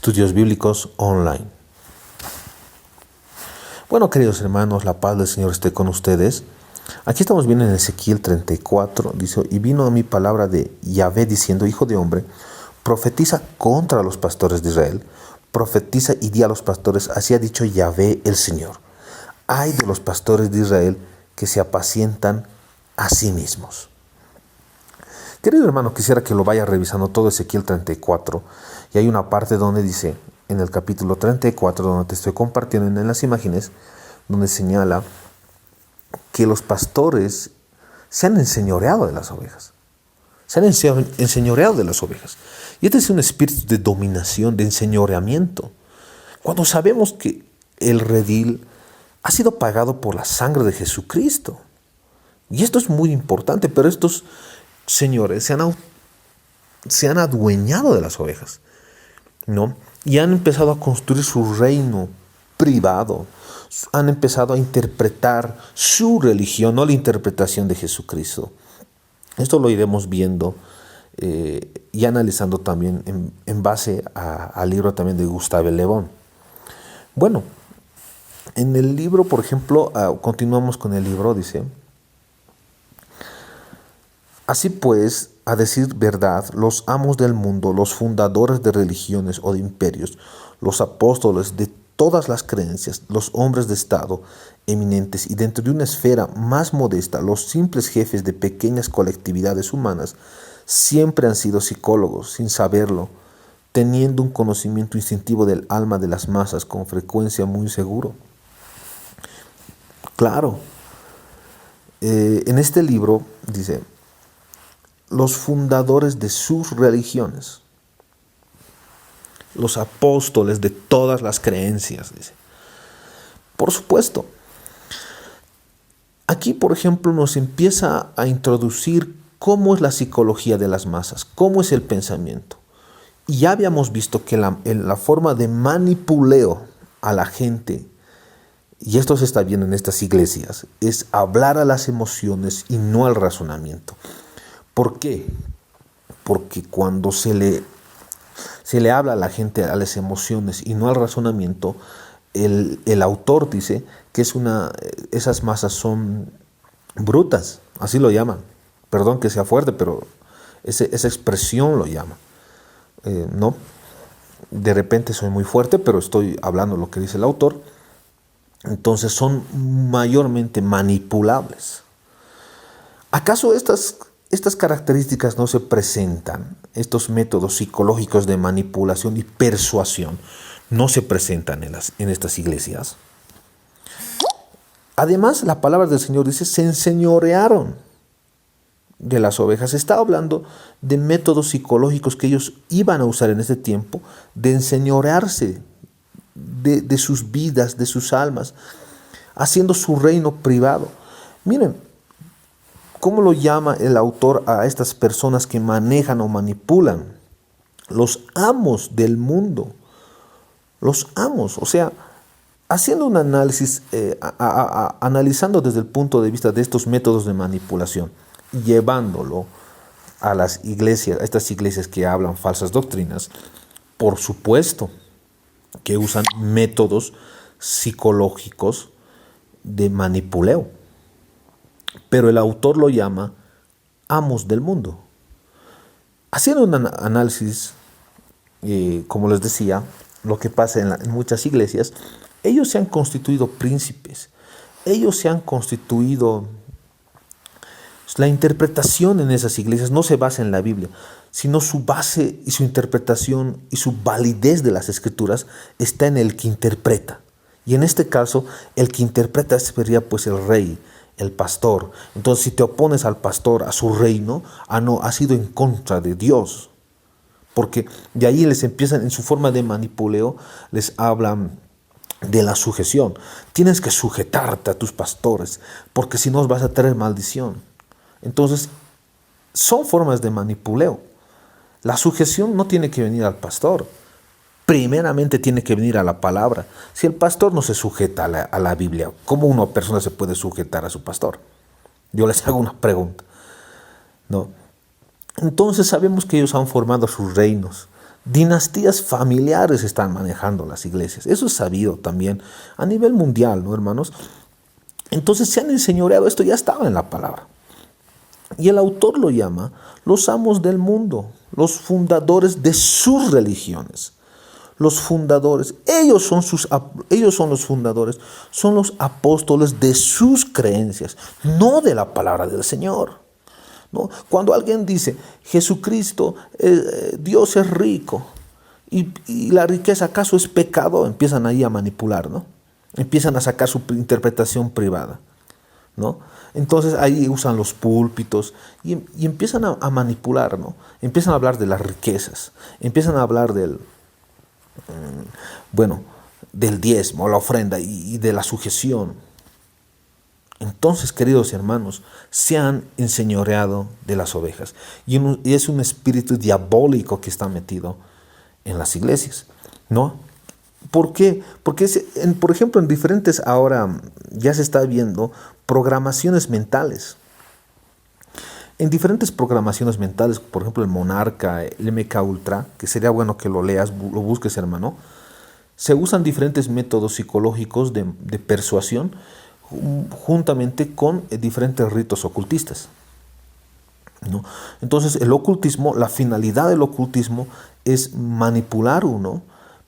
Estudios Bíblicos Online. Bueno, queridos hermanos, la paz del Señor esté con ustedes. Aquí estamos viendo en Ezequiel 34, dice: y vino a mí palabra de Yahvé diciendo: hijo de hombre, profetiza contra los pastores de Israel, profetiza y di a los pastores, así ha dicho Yahvé el Señor. Ay de los pastores de Israel que se apacientan a sí mismos. Querido hermano, quisiera que lo vaya revisando todo Ezequiel 34, y hay una parte donde dice, en el capítulo 34, donde te estoy compartiendo en las imágenes, donde señala que los pastores se han enseñoreado de las ovejas. Se han enseñoreado de las ovejas. Y este es un espíritu de dominación, de enseñoreamiento. Cuando sabemos que el redil ha sido pagado por la sangre de Jesucristo. Y esto es muy importante, pero estos señores se han adueñado de las ovejas, ¿no? Y han empezado a construir su reino privado. Han empezado a interpretar su religión, no la interpretación de Jesucristo. Esto lo iremos viendo y analizando también en base al libro también de Gustave Le Bon. Bueno, en el libro, por ejemplo, continuamos con el libro, dice: así pues, a decir verdad, los amos del mundo, los fundadores de religiones o de imperios, los apóstoles de todas las creencias, los hombres de Estado eminentes y dentro de una esfera más modesta, los simples jefes de pequeñas colectividades humanas, siempre han sido psicólogos, sin saberlo, teniendo un conocimiento instintivo del alma de las masas, con frecuencia muy seguro. Claro, en este libro dice: los fundadores de sus religiones, los apóstoles de todas las creencias, dice. Por supuesto, aquí, por ejemplo, nos empieza a introducir cómo es la psicología de las masas, cómo es el pensamiento. Y ya habíamos visto que la forma de manipuleo a la gente, y esto se está viendo en estas iglesias, es hablar a las emociones y no al razonamiento. ¿Por qué? Porque cuando se le habla a la gente a las emociones y no al razonamiento, el autor dice que esas masas son brutas, así lo llaman. Perdón que sea fuerte, pero esa expresión lo llama. ¿No? De repente soy muy fuerte, pero estoy hablando lo que dice el autor. Entonces son mayormente manipulables. ¿Acaso estas características no se presentan, estos métodos psicológicos de manipulación y persuasión, no se presentan en estas iglesias? Además, la palabra del Señor dice: se enseñorearon de las ovejas. Está hablando de métodos psicológicos que ellos iban a usar en ese tiempo, de enseñorearse de sus vidas, de sus almas, haciendo su reino privado. Miren, ¿cómo lo llama el autor a estas personas que manejan o manipulan? Los amos del mundo. Los amos, o sea, haciendo un análisis, analizando desde el punto de vista de estos métodos de manipulación, llevándolo a las iglesias, a estas iglesias que hablan falsas doctrinas, por supuesto que usan métodos psicológicos de manipuleo. Pero el autor lo llama amos del mundo. Haciendo un análisis, como les decía, lo que pasa en muchas iglesias, ellos se han constituido príncipes. Ellos se han constituido... La interpretación en esas iglesias no se basa en la Biblia, sino su base y su interpretación y su validez de las escrituras está en el que interpreta. Y en este caso, el que interpreta sería pues el rey, el pastor. Entonces, si te opones al pastor, a su reino, has sido en contra de Dios. Porque de ahí les empiezan, en su forma de manipuleo, les hablan de la sujeción. Tienes que sujetarte a tus pastores, porque si no vas a traer maldición. Entonces, son formas de manipuleo. La sujeción no tiene que venir al pastor. Primeramente tiene que venir a la palabra. Si el pastor no se sujeta a la Biblia, ¿cómo una persona se puede sujetar a su pastor? Yo les hago una pregunta, ¿no? Entonces sabemos que ellos han formado sus reinos Dinastías familiares están manejando las iglesias. Eso es sabido también a nivel mundial, ¿no, hermanos? Entonces se han enseñoreado, esto ya estaba en la palabra. Y el autor lo llama los amos del mundo, los fundadores de sus religiones. Los fundadores, ellos son los fundadores, son los apóstoles de sus creencias, no de la palabra del Señor. ¿No? Cuando alguien dice, Jesucristo, Dios es rico, y la riqueza acaso es pecado, empiezan ahí a manipular, ¿no? Empiezan a sacar su interpretación privada, ¿no? Entonces ahí usan los púlpitos y empiezan a manipular, ¿no? Empiezan a hablar de las riquezas, empiezan a hablar del diezmo, la ofrenda y de la sujeción. Entonces, queridos hermanos, se han enseñoreado de las ovejas. Y es un espíritu diabólico que está metido en las iglesias, ¿no? ¿Por qué? Porque, por ejemplo, en diferentes, ahora ya se está viendo programaciones mentales. En diferentes programaciones mentales, por ejemplo, el Monarca, el MK Ultra, que sería bueno que lo leas, lo busques, hermano, se usan diferentes métodos psicológicos de persuasión juntamente con diferentes ritos ocultistas, ¿no? Entonces, el ocultismo, la finalidad del ocultismo es manipular uno,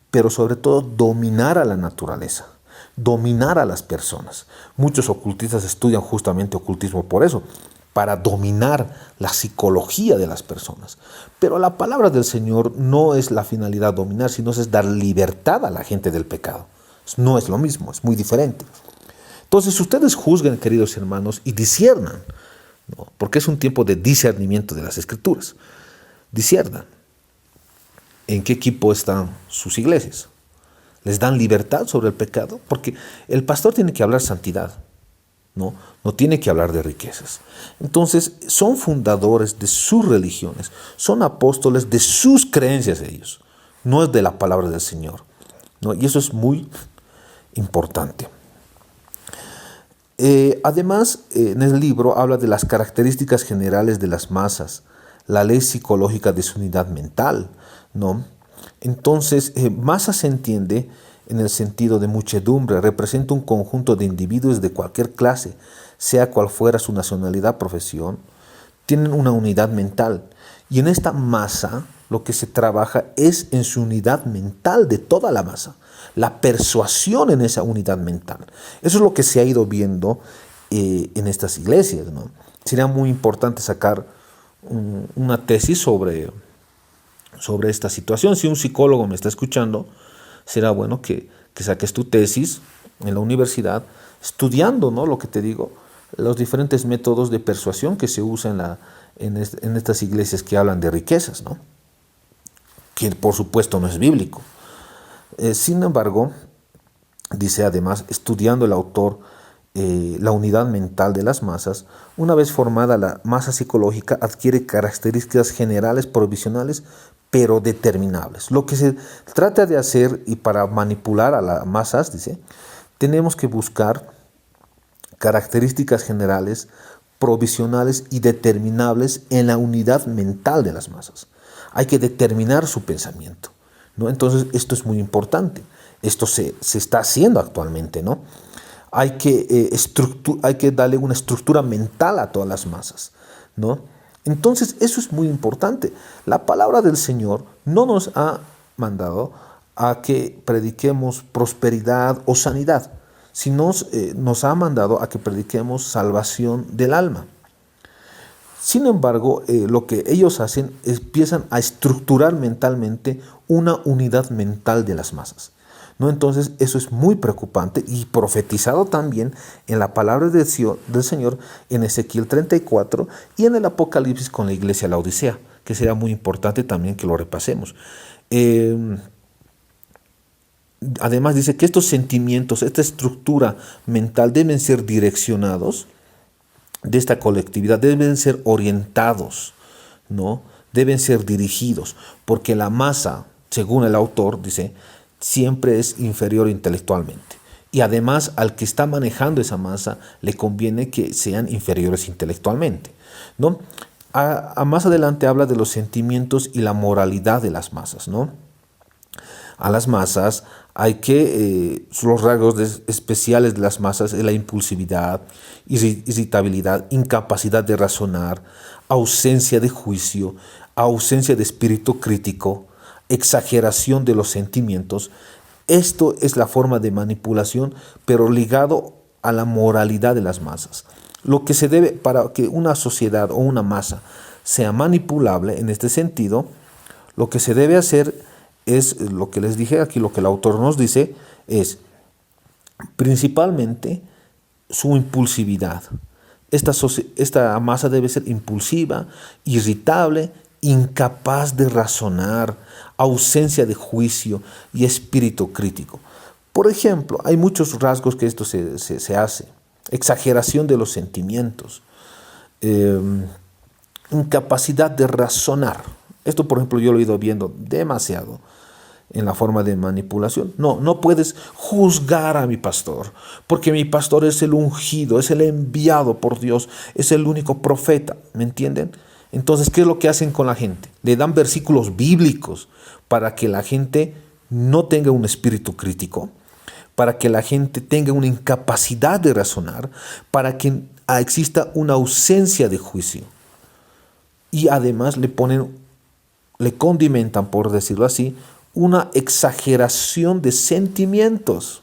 pero sobre todo dominar a la naturaleza, dominar a las personas. Muchos ocultistas estudian justamente ocultismo por eso, para dominar la psicología de las personas. Pero la palabra del Señor no es la finalidad dominar, sino es dar libertad a la gente del pecado. No es lo mismo, es muy diferente. Entonces ustedes juzguen, queridos hermanos, y disciernan, ¿no? Porque es un tiempo de discernimiento de las Escrituras. Disciernan en qué equipo están sus iglesias. ¿Les dan libertad sobre el pecado? Porque el pastor tiene que hablar santidad, ¿no? No tiene que hablar de riquezas. Entonces, son fundadores de sus religiones, son apóstoles de sus creencias ellos, no es de la palabra del Señor, ¿no? Y eso es muy importante. Además, en el libro habla de las características generales de las masas, la ley psicológica de su unidad mental, ¿no? Entonces, masa se entiende en el sentido de muchedumbre, representa un conjunto de individuos de cualquier clase, sea cual fuera su nacionalidad, profesión, tienen una unidad mental. Y en esta masa lo que se trabaja es en su unidad mental de toda la masa, la persuasión en esa unidad mental. Eso es lo que se ha ido viendo en estas iglesias, ¿no? Sería muy importante sacar una tesis sobre esta situación. Si un psicólogo me está escuchando, será bueno que saques tu tesis en la universidad, estudiando, ¿no? Lo que te digo, los diferentes métodos de persuasión que se usan en estas iglesias que hablan de riquezas, ¿no? Que por supuesto no es bíblico. Sin embargo, dice además, estudiando el autor la unidad mental de las masas, una vez formada la masa psicológica adquiere características generales provisionales pero determinables. Lo que se trata de hacer, y para manipular a las masas, dice, tenemos que buscar características generales, provisionales y determinables en la unidad mental de las masas. Hay que determinar su pensamiento, ¿no? Entonces, esto es muy importante. Esto se está haciendo actualmente, ¿no? Hay que darle una estructura mental a todas las masas, ¿no? Entonces, eso es muy importante. La palabra del Señor no nos ha mandado a que prediquemos prosperidad o sanidad, sino nos ha mandado a que prediquemos salvación del alma. Sin embargo, lo que ellos hacen es empiezan a estructurar mentalmente una unidad mental de las masas, ¿no? Entonces, eso es muy preocupante y profetizado también en la palabra del Señor en Ezequiel 34 y en el Apocalipsis con la iglesia de la Odisea, que será muy importante también que lo repasemos. Además dice que estos sentimientos, esta estructura mental deben ser direccionados de esta colectividad, deben ser orientados, ¿no? Deben ser dirigidos, porque la masa, según el autor, dice, siempre es inferior intelectualmente. Y además al que está manejando esa masa le conviene que sean inferiores intelectualmente, ¿no? Más adelante habla de los sentimientos y la moralidad de las masas, ¿no? A las masas hay que, los rasgos especiales de las masas es la impulsividad, irritabilidad, incapacidad de razonar, ausencia de juicio, ausencia de espíritu crítico, exageración de los sentimientos. Esto es la forma de manipulación, pero ligado a la moralidad de las masas. Lo que se debe para que una sociedad o una masa sea manipulable en este sentido, lo que se debe hacer es lo que les dije aquí, lo que el autor nos dice es principalmente su impulsividad. Esta masa debe ser impulsiva, irritable, incapaz de razonar, ausencia de juicio y espíritu crítico. Por ejemplo, hay muchos rasgos que esto se hace. Exageración de los sentimientos, incapacidad de razonar. Esto, por ejemplo, yo lo he ido viendo demasiado en la forma de manipulación. No puedes juzgar a mi pastor, porque mi pastor es el ungido, es el enviado por Dios, es el único profeta, ¿me entienden? Entonces, ¿qué es lo que hacen con la gente? Le dan versículos bíblicos para que la gente no tenga un espíritu crítico, para que la gente tenga una incapacidad de razonar, para que exista una ausencia de juicio. Y además le condimentan, por decirlo así, una exageración de sentimientos.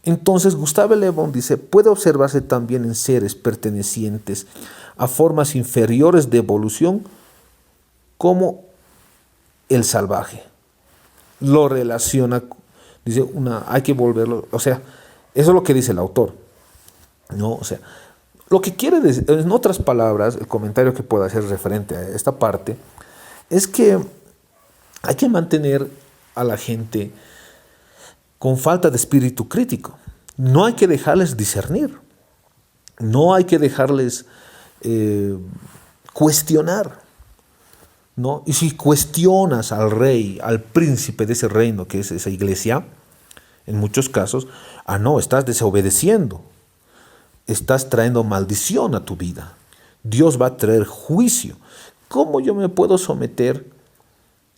Entonces, Gustave Le Bon dice, puede observarse también en seres pertenecientes a formas inferiores de evolución como el salvaje. Lo relaciona, dice, hay que volverlo, o sea, eso es lo que dice el autor, ¿no? O sea, lo que quiere decir, en otras palabras, el comentario que puedo hacer referente a esta parte, es que hay que mantener a la gente con falta de espíritu crítico. No hay que dejarles discernir. No hay que dejarles cuestionar, ¿no? Y si cuestionas al rey, al príncipe de ese reino que es esa iglesia, en muchos casos, no, estás desobedeciendo. Estás trayendo maldición a tu vida. Dios va a traer juicio. ¿Cómo yo me puedo someter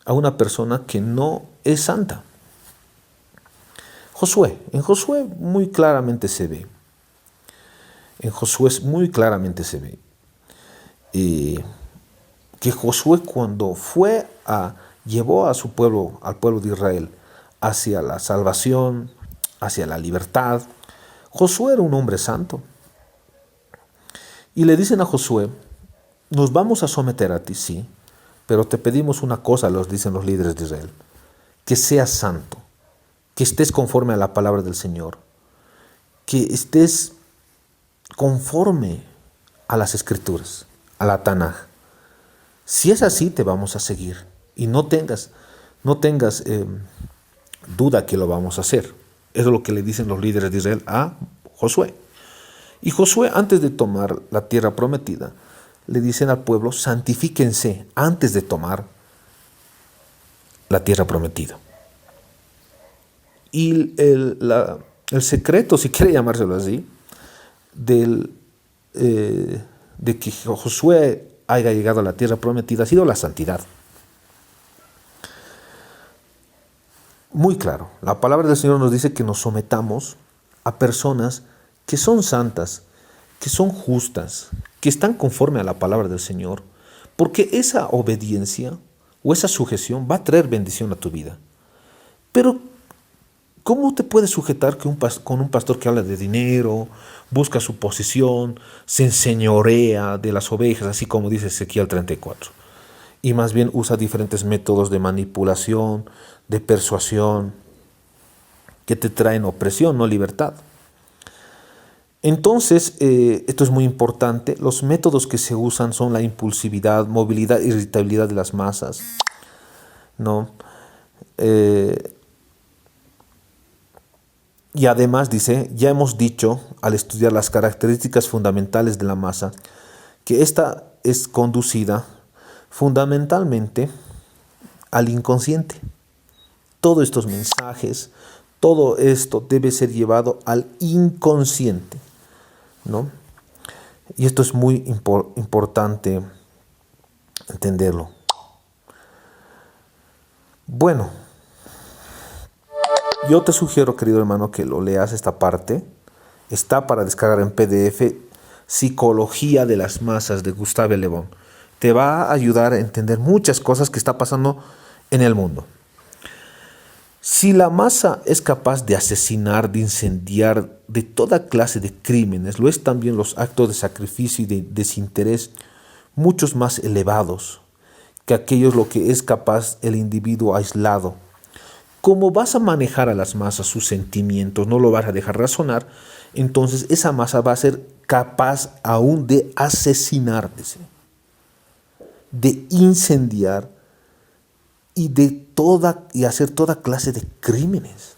a una persona que no es santa? En Josué muy claramente se ve. Que Josué cuando llevó a su pueblo, al pueblo de Israel, hacia la salvación, hacia la libertad, Josué era un hombre santo. Y le dicen a Josué, nos vamos a someter a ti, sí, pero te pedimos una cosa, los dicen los líderes de Israel, que seas santo, que estés conforme a la palabra del Señor, que estés conforme a las Escrituras, a la Tanaj. Si es así, te vamos a seguir y no tengas duda que lo vamos a hacer. Eso es lo que le dicen los líderes de Israel a Josué. Y Josué, antes de tomar la tierra prometida, le dicen al pueblo, santifíquense antes de tomar la tierra prometida. Y el secreto, si quiere llamárselo así, de que Josué haya llegado a la tierra prometida ha sido la santidad. Muy claro, la palabra del Señor nos dice que nos sometamos a personas que son santas, que son justas, que están conforme a la palabra del Señor, porque esa obediencia o esa sujeción va a traer bendición a tu vida. Pero, ¿cómo te puedes sujetar con un pastor que habla de dinero, busca su posición, se enseñorea de las ovejas, así como dice Ezequiel 34? Y más bien usa diferentes métodos de manipulación, de persuasión, que te traen opresión, no libertad. Entonces, esto es muy importante. Los métodos que se usan son la impulsividad, movilidad, irritabilidad de las masas, ¿no? Y además dice, ya hemos dicho al estudiar las características fundamentales de la masa, que esta es conducida fundamentalmente al inconsciente. Todos estos mensajes, todo esto debe ser llevado al inconsciente, ¿no? Y esto es muy importante entenderlo. Bueno, yo te sugiero, querido hermano, que lo leas esta parte. Está para descargar en PDF, Psicología de las masas de Gustave Le Bon. Te va a ayudar a entender muchas cosas que está pasando en el mundo. Si la masa es capaz de asesinar, de incendiar, de toda clase de crímenes, lo es también los actos de sacrificio y de desinterés, muchos más elevados que aquellos lo que es capaz el individuo aislado. Como vas a manejar a las masas, sus sentimientos, no lo vas a dejar razonar, entonces esa masa va a ser capaz aún de asesinar, de incendiar y hacer toda clase de crímenes.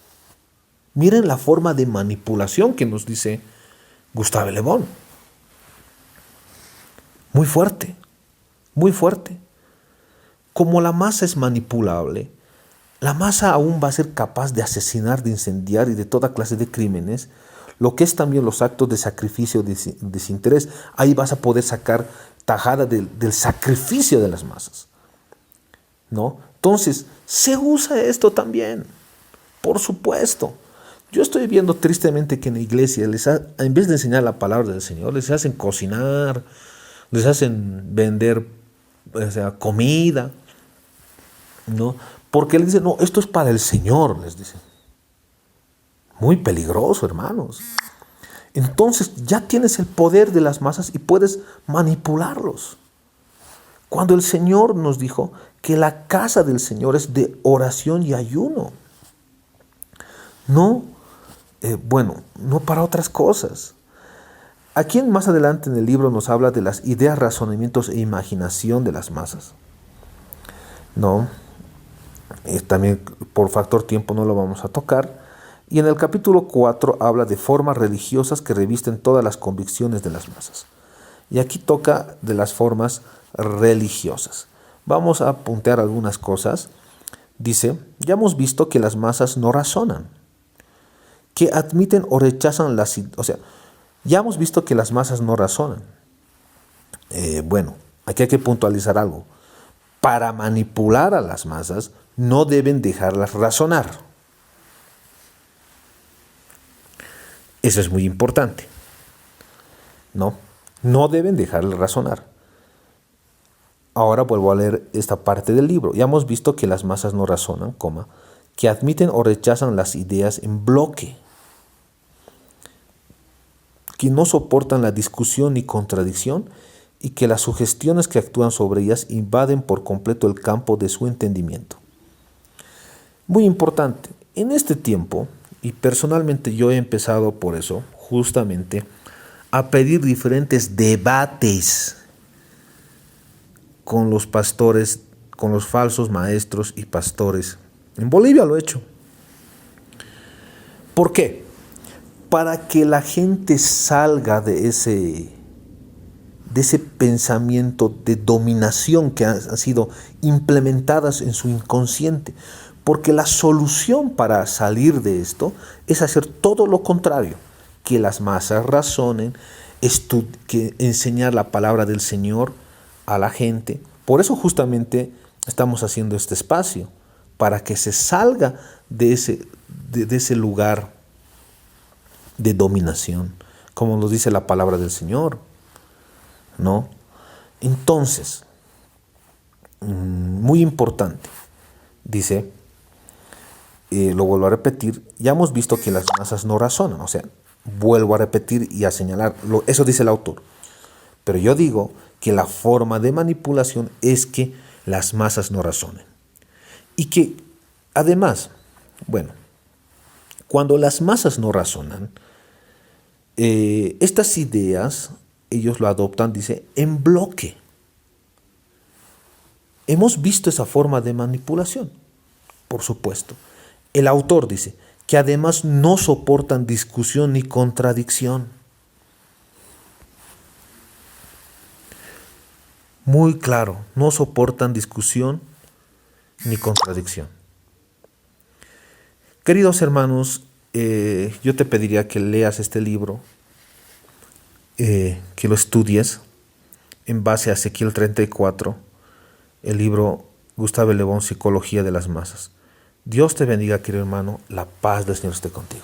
Miren la forma de manipulación que nos dice Gustave Le Bon. Muy fuerte, muy fuerte. Como la masa es manipulable, la masa aún va a ser capaz de asesinar, de incendiar y de toda clase de crímenes, lo que es también los actos de sacrificio, de desinterés. Ahí vas a poder sacar tajada del sacrificio de las masas, ¿no? Entonces, se usa esto también, por supuesto. Yo estoy viendo tristemente que en la iglesia, en vez de enseñar la palabra del Señor, les hacen cocinar, les hacen vender, comida, ¿no? Porque les dicen, no, esto es para el Señor, les dicen. Muy peligroso, hermanos. Entonces ya tienes el poder de las masas y puedes manipularlos. Cuando el Señor nos dijo que la casa del Señor es de oración y ayuno. No, no para otras cosas. Aquí más adelante en el libro nos habla de las ideas, razonamientos e imaginación de las masas. No, también por factor tiempo no lo vamos a tocar. Y en el capítulo 4 habla de formas religiosas que revisten todas las convicciones de las masas. Y aquí toca de las formas religiosas. Vamos a puntear algunas cosas. Dice, ya hemos visto que las masas no razonan, que admiten o rechazan las... ya hemos visto que las masas no razonan. Aquí hay que puntualizar algo. Para manipular a las masas, no deben dejarlas razonar. Eso es muy importante. No deben dejarlas razonar. Ahora vuelvo a leer esta parte del libro. Ya hemos visto que las masas no razonan, que admiten o rechazan las ideas en bloque, que no soportan la discusión ni contradicción y que las sugestiones que actúan sobre ellas invaden por completo el campo de su entendimiento. Muy importante, en este tiempo, y personalmente yo he empezado por eso, justamente, a pedir diferentes debates con los pastores, con los falsos maestros y pastores. En Bolivia lo he hecho. ¿Por qué? Para que la gente salga de ese pensamiento de dominación que han sido implementadas en su inconsciente. Porque la solución para salir de esto es hacer todo lo contrario, que las masas razonen, que enseñar la palabra del Señor a la gente. Por eso justamente estamos haciendo este espacio, para que se salga de ese lugar de dominación, como nos dice la palabra del Señor, ¿no? Entonces, muy importante, dice, lo vuelvo a repetir, ya hemos visto que las masas no razonan, vuelvo a repetir y a señalar, eso dice el autor, pero yo digo que la forma de manipulación es que las masas no razonen. Y que además, cuando las masas no razonan, estas ideas, ellos lo adoptan, dice, en bloque. Hemos visto esa forma de manipulación, por supuesto. El autor dice que además no soportan discusión ni contradicción. Muy claro, no soportan discusión ni contradicción. Queridos hermanos, yo te pediría que leas este libro, que lo estudies en base a Ezequiel 34, el libro Gustave Le Bon, Psicología de las Masas. Dios te bendiga, querido hermano. La paz del Señor esté contigo.